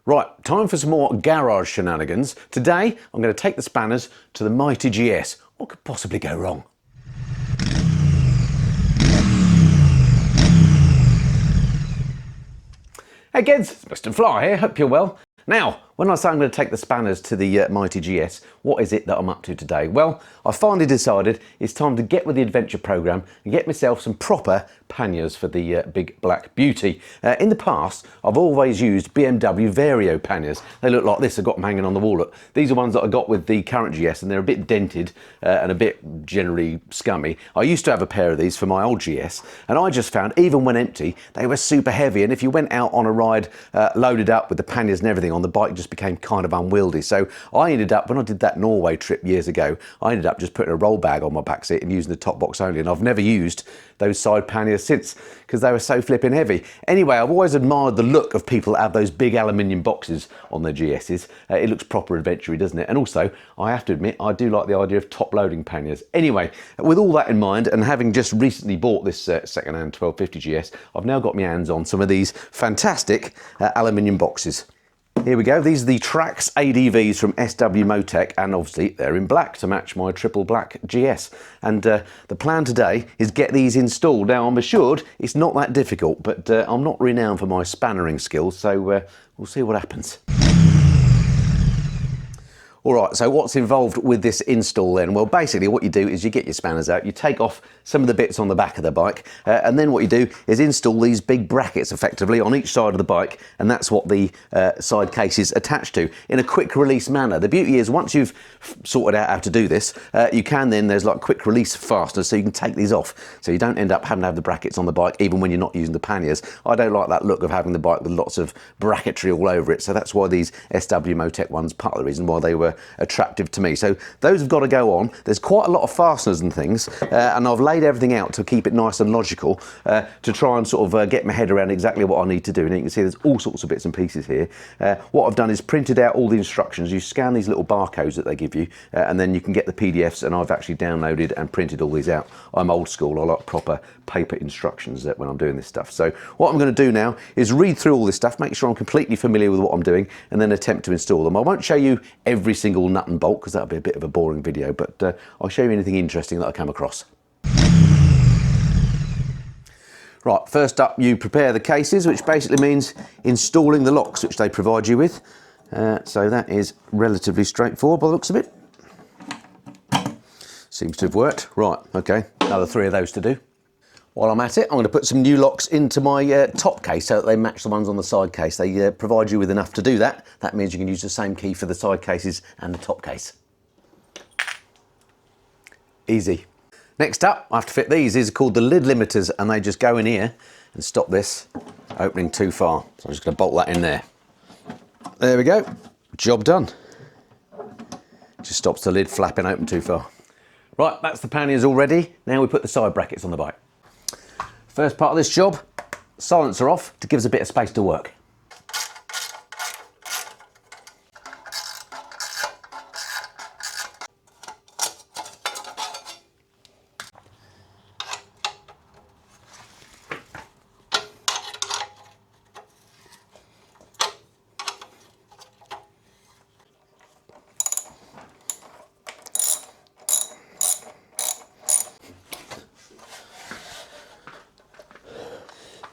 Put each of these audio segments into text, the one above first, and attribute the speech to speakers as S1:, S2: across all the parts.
S1: Right, time for some more garage shenanigans. Today, I'm going to take the spanners to the mighty GS. What could possibly go wrong? Hey kids, it's Mr. Fly here, hope you're well. Now, when I say I'm going to take the spanners to the mighty GS, what is it that I'm up to today? Well, I finally decided it's time to get with the adventure programme and get myself some proper panniers for the big black beauty. In the past, I've always used BMW VarioPanniers. They look like this, I've got them hanging on the wall. Look, these are ones that I got with the current GS and they're a bit dented and a bit generally scummy. I used to have a pair of these for my old GS and I just found, even when empty, they were super heavy, and if you went out on a ride loaded up with the panniers and everything on, the bike just became kind of unwieldy. So I ended up, when I did that Norway trip years ago, I ended up just putting a roll bag on my back seat and using the top box only, and I've never used those side panniers since because they were so flipping heavy. Anyway, I've always admired the look of people that have those big aluminium boxes on their GSs. It looks proper adventure-y, doesn't it? And also, I have to admit, I do like the idea of top-loading panniers. Anyway, with all that in mind, and having just recently bought this second-hand 1250 GS, I've now got my hands on some of these fantastic aluminium boxes. Here we go, these are the Trax ADVs from SW-Motech, and obviously they're in black to match my triple black GS. And the plan today is get these installed. Now I'm assured it's not that difficult, but I'm not renowned for my spannering skills, so we'll see what happens. All right, so what's involved with this install then? Well, basically what you do is you get your spanners out, you take off some of the bits on the back of the bike, and then what you do is install these big brackets effectively on each side of the bike, and that's what the side case is attached to in a quick release manner. The beauty is once you've sorted out how to do this, you can then, there's like quick release fasteners, so you can take these off, so you don't end up having to have the brackets on the bike even when you're not using the panniers. I don't like that look of having the bike with lots of bracketry all over it, so that's why these SW-Motech ones, part of the reason why they were attractive to me. So those have got to go on. There's quite a lot of fasteners and things, and I've laid everything out to keep it nice and logical, to try and sort of get my head around exactly what I need to do. And you can see there's all sorts of bits and pieces here. What I've done is printed out all the instructions. You scan these little barcodes that they give you, and then you can get the PDFs, and I've actually downloaded and printed all these out. I'm old school, I like proper paper instructions when I'm doing this stuff. So what I'm going to do now is read through all this stuff, make sure I'm completely familiar with what I'm doing, and then attempt to install them. I won't show you every single nut and bolt because that'll be a bit of a boring video, but I'll show you anything interesting that I come across. Right, first up you prepare the cases, which basically means installing the locks which they provide you with. So that is relatively straightforward by the looks of it. Seems to have worked. Right, okay, another 3 of those to do. While I'm at it, I'm going to put some new locks into my top case so that they match the ones on the side case. They provide you with enough to do that. That means you can use the same key for the side cases and the top case. Easy. Next up, I have to fit these. These are called the lid limiters, and they just go in here and stop this opening too far. So I'm just going to bolt that in there. There we go. Job done. Just stops the lid flapping open too far. Right, that's the panniers all ready. Now we put the side brackets on the bike. First part of this job, silencer off to give us a bit of space to work.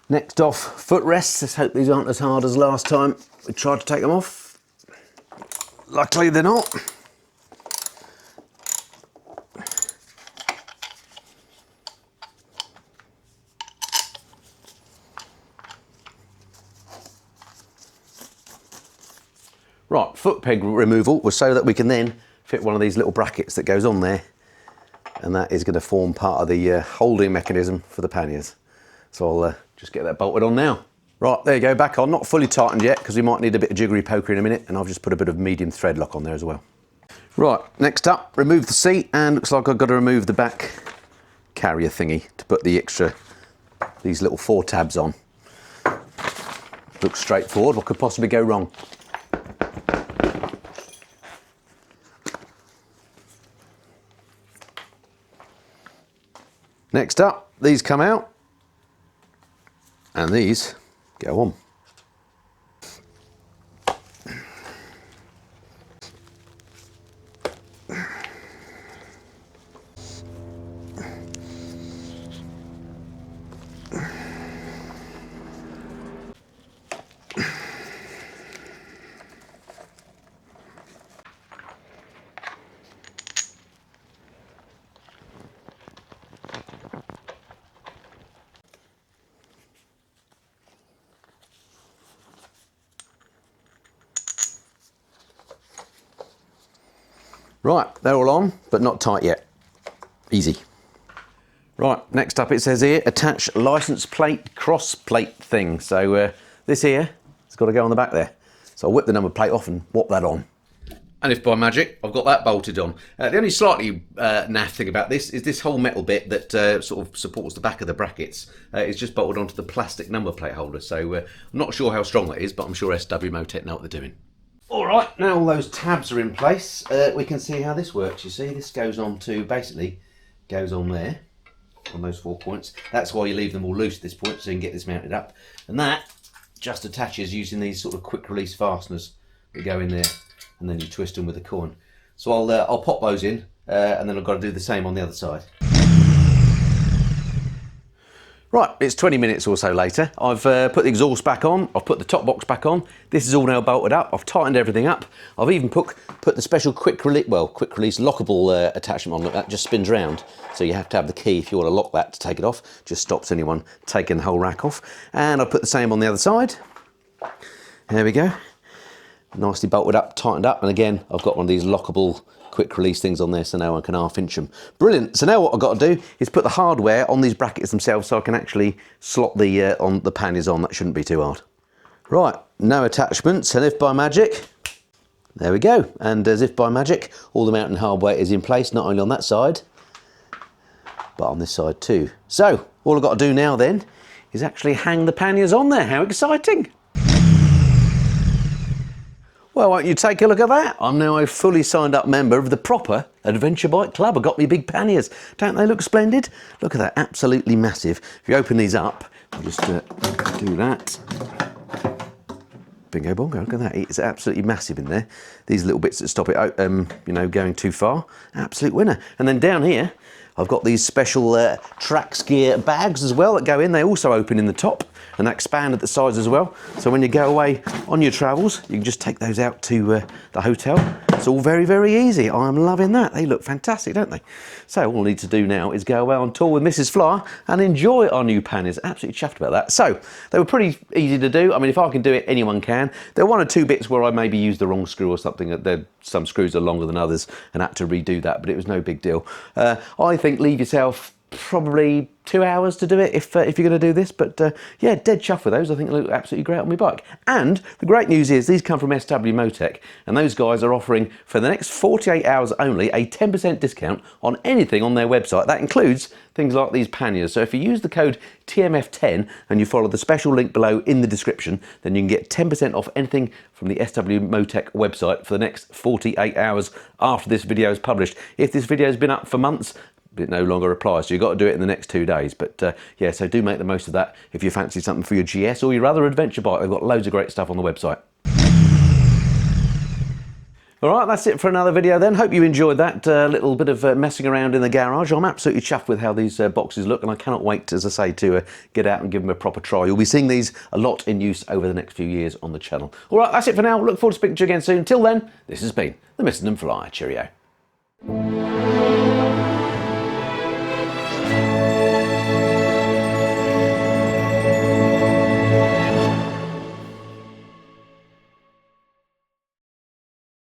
S1: Next off, footrests. Let's hope these aren't as hard as last time we tried to take them off. Luckily they're not. Right, foot peg removal was so that we can then fit one of these little brackets that goes on there, and that is going to form part of the holding mechanism for the panniers. So I'll just get that bolted on now. Right, there you go, back on. Not fully tightened yet because we might need a bit of jiggery poker in a minute, and I've just put a bit of medium thread lock on there as well. Right, next up, remove the seat, and looks like I've got to remove the back carrier thingy to put the extra, these little 4 tabs on. Looks straightforward. What could possibly go wrong? Next up, these come out, and these go on. Right, they're all on, but not tight yet. Easy. Right, next up it says here, attach license plate cross plate thing. So this here has got to go on the back there. So I'll whip the number plate off and whop that on. And if by magic, I've got that bolted on. The only slightly naff thing about this is this whole metal bit that sort of supports the back of the brackets is just bolted onto the plastic number plate holder. So I'm not sure how strong that is, but I'm sure SW-Motech know what they're doing. All right, now all those tabs are in place, we can see how this works. You see, this goes on to, basically, goes on there, on those 4 points. That's why you leave them all loose at this point, so you can get this mounted up. And that just attaches using these sort of quick release fasteners that go in there, and then you twist them with a coin. So I'll pop those in, and then I've got to do the same on the other side. Right, it's 20 minutes or so later. I've put the exhaust back on, I've put the top box back on. This is all now bolted up, I've tightened everything up. I've even put the special quick release lockable attachment on. Look, that just spins round. So you have to have the key if you want to lock that to take it off. Just stops anyone taking the whole rack off. And I've put the same on the other side. There we go. Nicely bolted up, tightened up. And again, I've got one of these lockable quick release things on there so no one can half inch them. Brilliant. So now what I've got to do is put the hardware on these brackets themselves so I can actually slot the panniers on. That shouldn't be too hard. Right, no attachments, and if by magic, there we go. And as if by magic, all the mounting hardware is in place, not only on that side, but on this side too. So all I've got to do now then is actually hang the panniers on there. How exciting! Well, won't you take a look at that? I'm now a fully signed up member of the proper Adventure Bike Club. I've got me big panniers. Don't they look splendid? Look at that, absolutely massive. If you open these up, I'll just do that. Bingo bongo, look at that. It's absolutely massive in there. These little bits that stop it, you know, going too far. Absolute winner. And then down here, I've got these special Trax gear bags as well that go in. They also open in the top and they expand at the sides as well. So when you go away on your travels, you can just take those out to the hotel. It's all very, very easy. I'm loving that. They look fantastic, don't they? So all I need to do now is go away on tour with Mrs. Flyer and enjoy our new panniers. Absolutely chuffed about that. So they were pretty easy to do. I mean, if I can do it, anyone can. There are one or two bits where I maybe used the wrong screw or something. Some screws are longer than others and had to redo that, but it was no big deal. I think leave yourself probably 2 hours to do it if you're going to do this, but yeah, dead chuffed with those. I think they look absolutely great on my bike. And the great news is these come from SW-Motech, and those guys are offering for the next 48 hours only a 10% discount on anything on their website. That includes things like these panniers. So if you use the code TMF10 and you follow the special link below in the description, then you can get 10% off anything from the SW-Motech website for the next 48 hours after this video is published. If this video has been up for months, it no longer applies, so you've got to do it in the next 2 days. But yeah, so do make the most of that if you fancy something for your GS or your other adventure bike. They've got loads of great stuff on the website. All right, that's it for another video then. Hope you enjoyed that little bit of messing around in the garage. I'm absolutely chuffed with how these boxes look, and I cannot wait, as I say, to get out and give them a proper try. You'll be seeing these a lot in use over the next few years on the channel. All right, that's it for now. Look forward to speaking to you again soon. Until then, this has been the Mr. and Flyer. Cheerio.